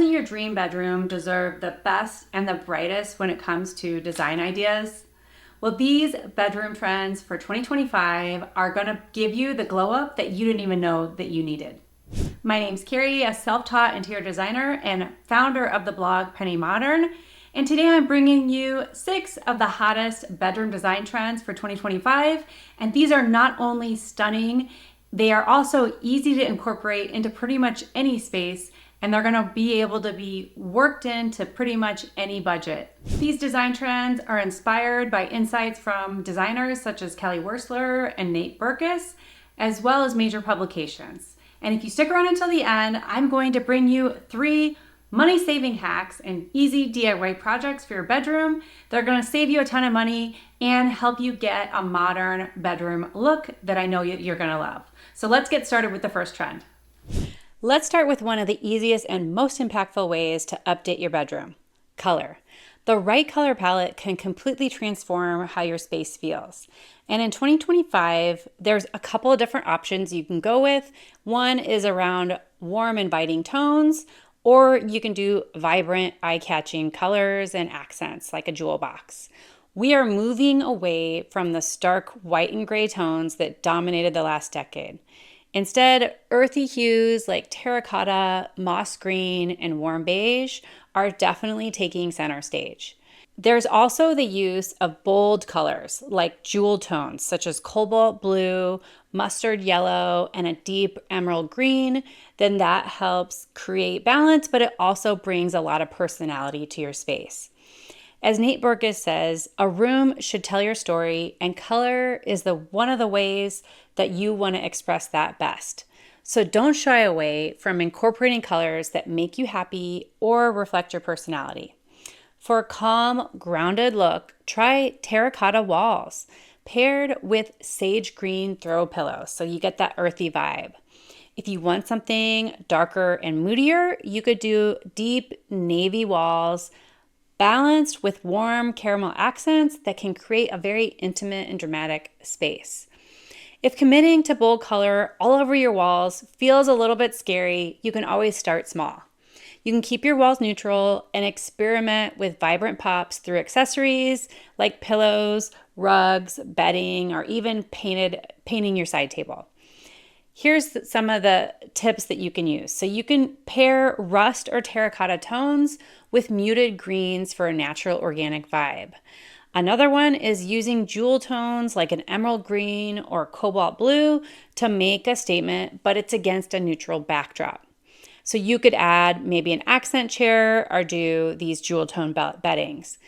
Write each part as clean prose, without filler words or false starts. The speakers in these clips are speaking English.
only your dream bedroom deserve the best and the brightest when it comes to design ideas? Well, these bedroom trends for 2025 are going to give you the glow up that you didn't even know that you needed. My name's Carrie, a self-taught interior designer and founder of the blog Penny Modern. And today I'm bringing you 6 of the hottest bedroom design trends for 2025. And these are not only stunning, they are also easy to incorporate into pretty much any space, and they're gonna be able to be worked into pretty much any budget. These design trends are inspired by insights from designers such as Kelly Wearstler and Nate Berkus, as well as major publications. And if you stick around until the end, I'm going to bring you 3 money-saving hacks and easy DIY projects for your bedroom. They're gonna save you a ton of money and help you get a modern bedroom look that I know you're gonna love. So let's get started with the first trend. Let's start with one of the easiest and most impactful ways to update your bedroom: color. The right color palette can completely transform how your space feels. And in 2025, there's a couple of different options you can go with. One is around warm, inviting tones, or you can do vibrant, eye-catching colors and accents like a jewel box. We are moving away from the stark white and gray tones that dominated the last decade. Instead, earthy hues like terracotta, moss green, and warm beige are definitely taking center stage. There's also the use of bold colors like jewel tones such as cobalt blue, mustard yellow, and a deep emerald green. Then that helps create balance, but it also brings a lot of personality to your space. As Nate Berkus says, a room should tell your story, and color is one of the ways that you want to express that best. So don't shy away from incorporating colors that make you happy or reflect your personality. For a calm, grounded look, try terracotta walls paired with sage green throw pillows so you get that earthy vibe. If you want something darker and moodier, you could do deep navy walls balanced with warm caramel accents that can create a very intimate and dramatic space. If committing to bold color all over your walls feels a little bit scary, you can always start small. You can keep your walls neutral and experiment with vibrant pops through accessories like pillows, rugs, bedding, or even painting your side table. Here's some of the tips that you can use. So you can pair rust or terracotta tones with muted greens for a natural organic vibe. Another one is using jewel tones like an emerald green or cobalt blue to make a statement, but it's against a neutral backdrop. So you could add maybe an accent chair or do these jewel tone beddings.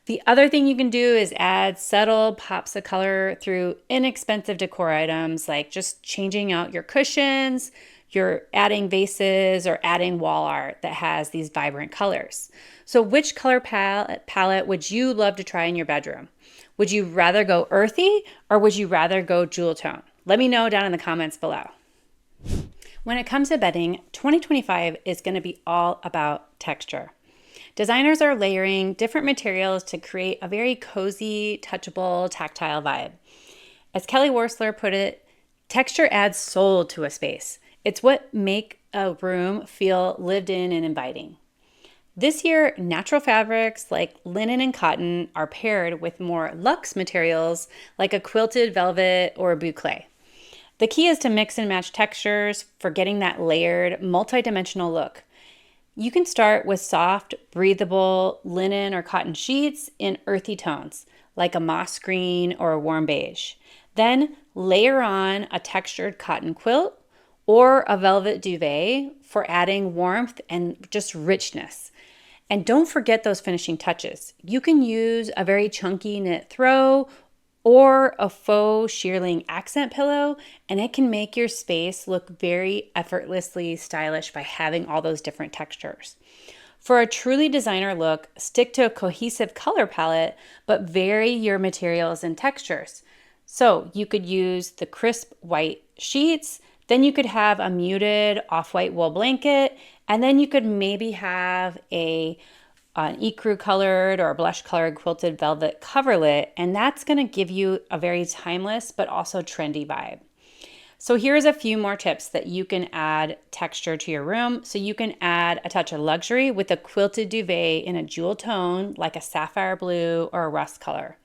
The other thing you can do is add subtle pops of color through inexpensive decor items, like just changing out your cushions, you're adding vases, or adding wall art that has these vibrant colors. So which color palette would you love to try in your bedroom? Would you rather go earthy or would you rather go jewel tone? Let me know down in the comments below. When it comes to bedding, 2025 is going to be all about texture. Designers are layering different materials to create a very cozy, touchable, tactile vibe. As Kelly Wearstler put it, texture adds soul to a space. It's what makes a room feel lived in and inviting. This year, natural fabrics like linen and cotton are paired with more luxe materials like a quilted velvet or a boucle. The key is to mix and match textures for getting that layered, multi-dimensional look. You can start with soft, breathable linen or cotton sheets in earthy tones, like a moss green or a warm beige. Then layer on a textured cotton quilt or a velvet duvet for adding warmth and just richness. And don't forget those finishing touches. You can use a very chunky knit throw or a faux shearling accent pillow, and it can make your space look very effortlessly stylish by having all those different textures. For a truly designer look, stick to a cohesive color palette, but vary your materials and textures. So you could use the crisp white sheets, then you could have a muted off-white wool blanket, and then you could maybe have an ecru colored or a blush colored quilted velvet coverlet, and that's going to give you a very timeless but also trendy vibe. So here's a few more tips that you can add texture to your room. So you can add a touch of luxury with a quilted duvet in a jewel tone, like a sapphire blue or a rust color.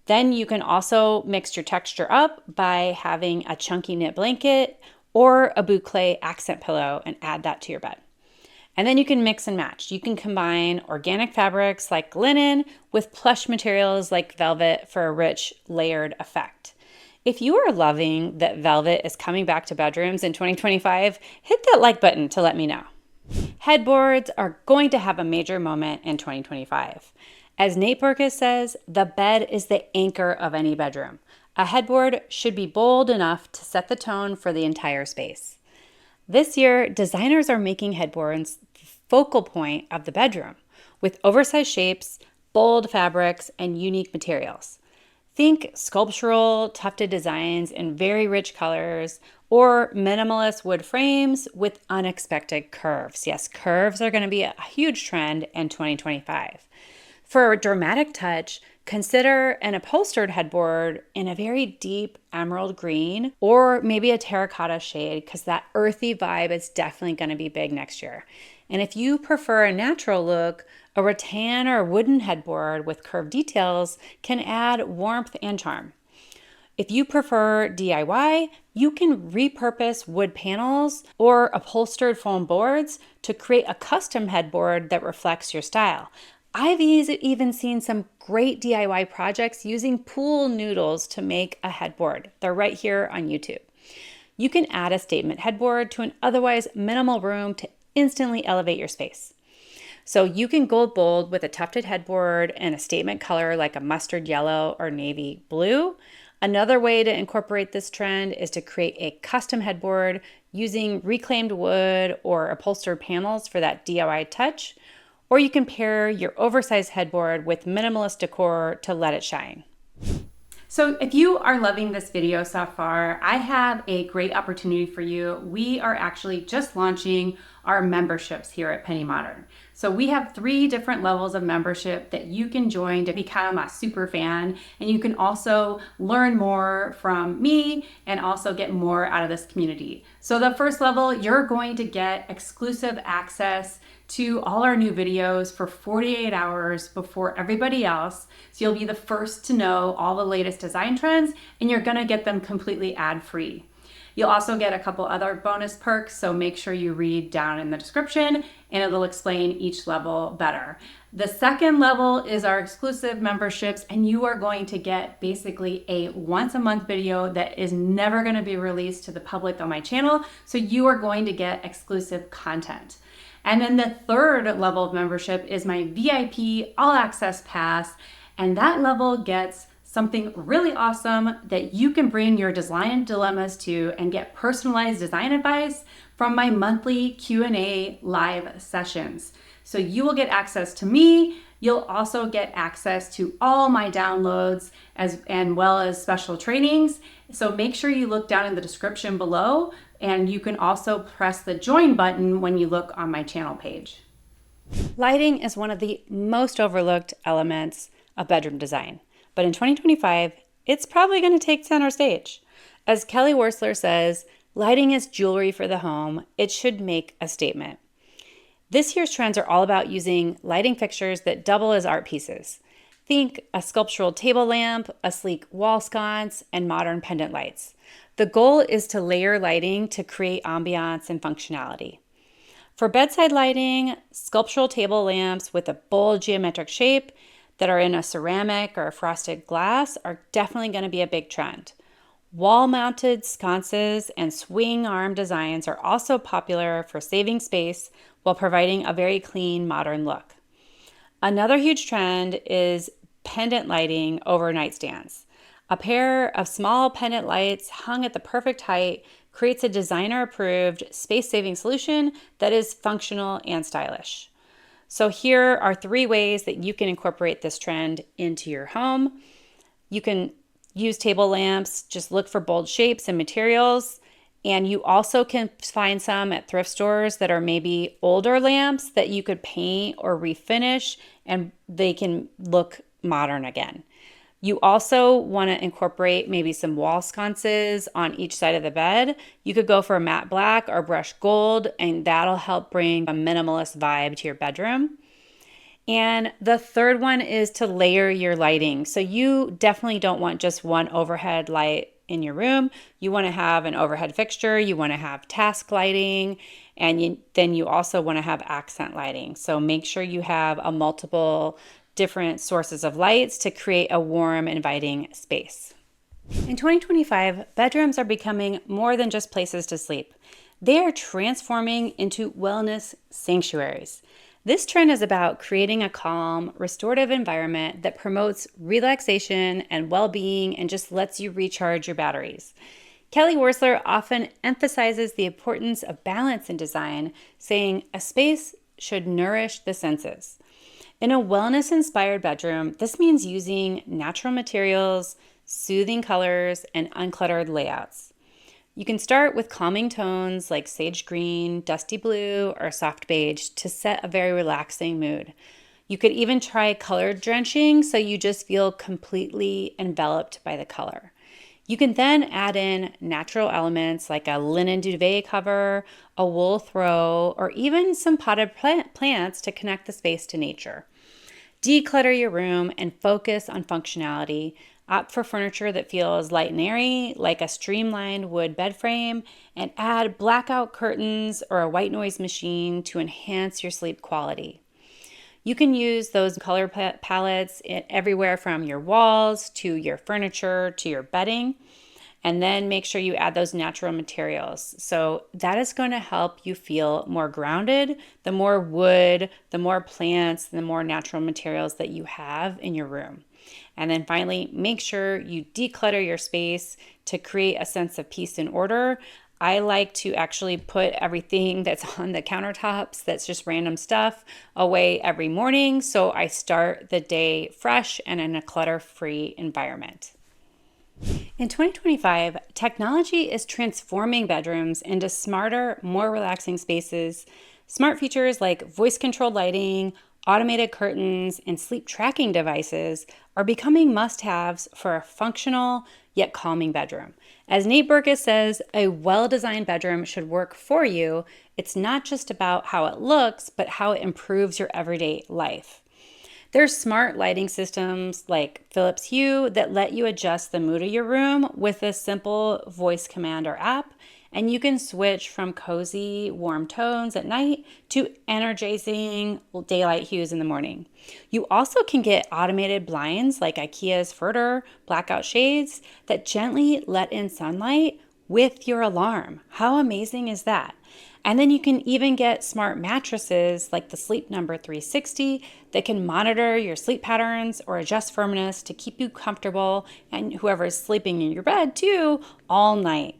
Then you can also mix your texture up by having a chunky knit blanket or a boucle accent pillow and add that to your bed. And then you can mix and match. You can combine organic fabrics like linen with plush materials like velvet for a rich layered effect. If you are loving that velvet is coming back to bedrooms in 2025, hit that like button to let me know. Headboards are going to have a major moment in 2025. As Nate Berkus says, the bed is the anchor of any bedroom. A headboard should be bold enough to set the tone for the entire space. This year, designers are making headboards the focal point of the bedroom with oversized shapes, bold fabrics, and unique materials. Think sculptural, tufted designs in very rich colors, or minimalist wood frames with unexpected curves. Yes, curves are going to be a huge trend in 2025. For a dramatic touch, consider an upholstered headboard in a very deep emerald green or maybe a terracotta shade, because that earthy vibe is definitely going to be big next year. And if you prefer a natural look, a rattan or wooden headboard with curved details can add warmth and charm. If you prefer DIY, you can repurpose wood panels or upholstered foam boards to create a custom headboard that reflects your style. I've even seen some great DIY projects using pool noodles to make a headboard. They're right here on YouTube. You can add a statement headboard to an otherwise minimal room to instantly elevate your space. So you can go bold with a tufted headboard and a statement color like a mustard yellow or navy blue. Another way to incorporate this trend is to create a custom headboard using reclaimed wood or upholstered panels for that DIY touch. Or you can pair your oversized headboard with minimalist decor to let it shine. So if you are loving this video so far, I have a great opportunity for you. We are actually just launching our memberships here at Penny Modern. So we have 3 different levels of membership that you can join to become a super fan. And you can also learn more from me and also get more out of this community. So the first level, you're going to get exclusive access to all our new videos for 48 hours before everybody else. So you'll be the first to know all the latest design trends, and you're gonna get them completely ad-free. You'll also get a couple other bonus perks, so make sure you read down in the description and it'll explain each level better. The second level is our exclusive memberships, and you are going to get basically a once a month video that is never gonna be released to the public on my channel, so you are going to get exclusive content. And then the third level of membership is my VIP All Access Pass, and that level gets something really awesome that you can bring your design dilemmas to and get personalized design advice from my monthly Q&A live sessions. So you will get access to me. You'll also get access to all my downloads as well as special trainings. So make sure you look down in the description below, and you can also press the join button when you look on my channel page. Lighting is one of the most overlooked elements of bedroom design, but in 2025, it's probably going to take center stage. As Kelly Wearstler says, lighting is jewelry for the home. It should make a statement. This year's trends are all about using lighting fixtures that double as art pieces. Think a sculptural table lamp, a sleek wall sconce, and modern pendant lights. The goal is to layer lighting to create ambiance and functionality. For bedside lighting, sculptural table lamps with a bold geometric shape that are in a ceramic or a frosted glass are definitely going to be a big trend. Wall-mounted sconces and swing arm designs are also popular for saving space while providing a very clean, modern look. Another huge trend is pendant lighting over nightstands. A pair of small pendant lights hung at the perfect height creates a designer-approved space-saving solution that is functional and stylish. So here are 3 ways that you can incorporate this trend into your home. You can use table lamps, just look for bold shapes and materials. And you also can find some at thrift stores that are maybe older lamps that you could paint or refinish, and they can look modern again. You also want to incorporate maybe some wall sconces on each side of the bed. You could go for a matte black or brushed gold, and that'll help bring a minimalist vibe to your bedroom. And the third one is to layer your lighting. So you definitely don't want just one overhead light in your room. You want to have an overhead fixture, you want to have task lighting, and then you also want to have accent lighting. So make sure you have a multiple different sources of lights to create a warm, inviting space. In 2025, bedrooms are becoming more than just places to sleep. They are transforming into wellness sanctuaries. This trend is about creating a calm, restorative environment that promotes relaxation and well-being and just lets you recharge your batteries. Kelly Wearstler often emphasizes the importance of balance in design, saying a space should nourish the senses. In a wellness-inspired bedroom, this means using natural materials, soothing colors, and uncluttered layouts. You can start with calming tones like sage green, dusty blue, or soft beige to set a very relaxing mood. You could even try color drenching so you just feel completely enveloped by the color. You can then add in natural elements like a linen duvet cover, a wool throw, or even some potted plants to connect the space to nature. Declutter your room and focus on functionality. Opt for furniture that feels light and airy, like a streamlined wood bed frame, and add blackout curtains or a white noise machine to enhance your sleep quality. You can use those color palettes everywhere from your walls to your furniture to your bedding, and then make sure you add those natural materials. So that is going to help you feel more grounded. The more wood, the more plants, the more natural materials that you have in your room. And then finally, make sure you declutter your space to create a sense of peace and order. I like to actually put everything that's on the countertops, that's just random stuff, away every morning. So I start the day fresh and in a clutter-free environment. In 2025, technology is transforming bedrooms into smarter, more relaxing spaces. Smart features like voice-controlled lighting, automated curtains, and sleep tracking devices are becoming must-haves for a functional yet calming bedroom. As Nate Berkus says, a well-designed bedroom should work for you. It's not just about how it looks, but how it improves your everyday life. There's smart lighting systems like Philips Hue that let you adjust the mood of your room with a simple voice command or app, and you can switch from cozy, warm tones at night to energizing daylight hues in the morning. You also can get automated blinds like IKEA's Furter blackout shades that gently let in sunlight with your alarm. How amazing is that? And then you can even get smart mattresses like the Sleep Number 360 that can monitor your sleep patterns or adjust firmness to keep you comfortable and whoever's sleeping in your bed too all night.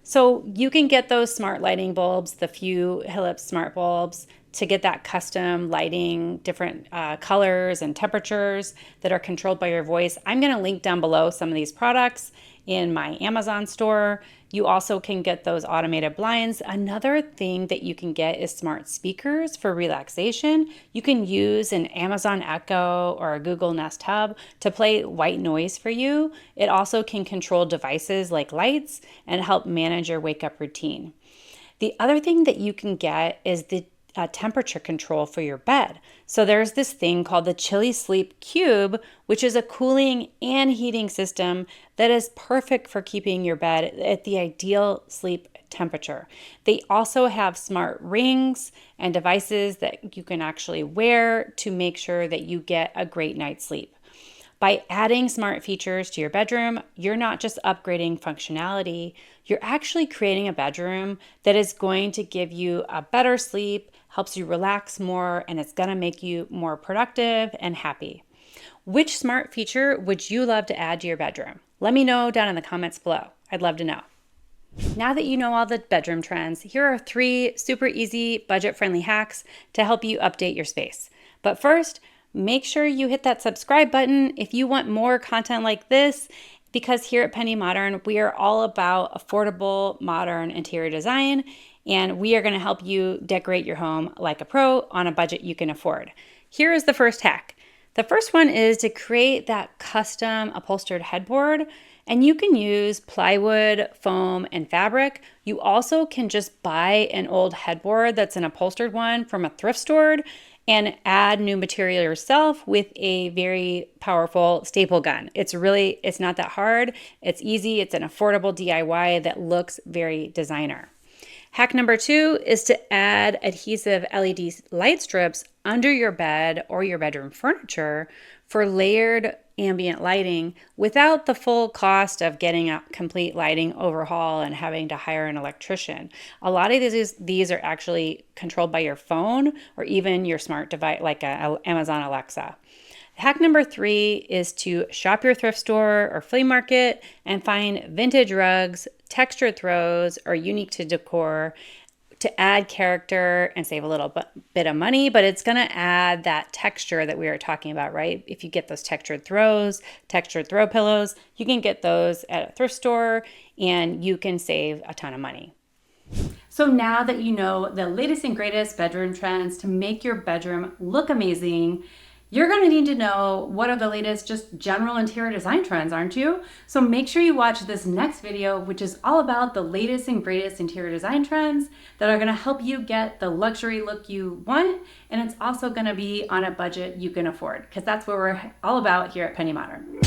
So you can get those smart lighting bulbs, the Philips smart bulbs, to get that custom lighting, different colors and temperatures that are controlled by your voice. I'm going to link down below some of these products in my Amazon store. You also can get those automated blinds. Another thing that you can get is smart speakers for relaxation. You can use an Amazon Echo or a Google Nest Hub to play white noise for you. It also can control devices like lights and help manage your wake up routine. The other thing that you can get is the temperature control for your bed. So there's this thing called the Chilly Sleep Cube, which is a cooling and heating system that is perfect for keeping your bed at the ideal sleep temperature. They also have smart rings and devices that you can actually wear to make sure that you get a great night's sleep. By adding smart features to your bedroom, you're not just upgrading functionality, you're actually creating a bedroom that is going to give you a better sleep, helps you relax more, and it's going to make you more productive and happy. Which smart feature would you love to add to your bedroom? Let me know down in the comments below. I'd love to know. Now that you know all the bedroom trends, here are 3 super easy, budget-friendly hacks to help you update your space. But first, make sure you hit that subscribe button if you want more content like this, because here at Penny Modern, we are all about affordable, modern interior design, and we are going to help you decorate your home like a pro on a budget you can afford. Here is the first hack. The first one is to create that custom upholstered headboard, and you can use plywood, foam, and fabric. You also can just buy an old headboard that's an upholstered one from a thrift store and add new material yourself with a very powerful staple gun. It's not that hard. It's easy. It's an affordable DIY that looks very designer. Hack number 2 is to add adhesive LED light strips under your bed or your bedroom furniture for layered ambient lighting without the full cost of getting a complete lighting overhaul and having to hire an electrician. A lot of these are actually controlled by your phone or even your smart device like Amazon Alexa. Hack number 3 is to shop your thrift store or flea market and find vintage rugs, textured throws, or unique to decor to add character and save a little bit of money, but it's going to add that texture that we were talking about, right? If you get those textured throw pillows, you can get those at a thrift store and you can save a ton of money. So now that you know the latest and greatest bedroom trends to make your bedroom look amazing, you're going to need to know what are the latest just general interior design trends, aren't you? So make sure you watch this next video, which is all about the latest and greatest interior design trends that are going to help you get the luxury look you want. And it's also going to be on a budget you can afford, because that's what we're all about here at Penny Modern.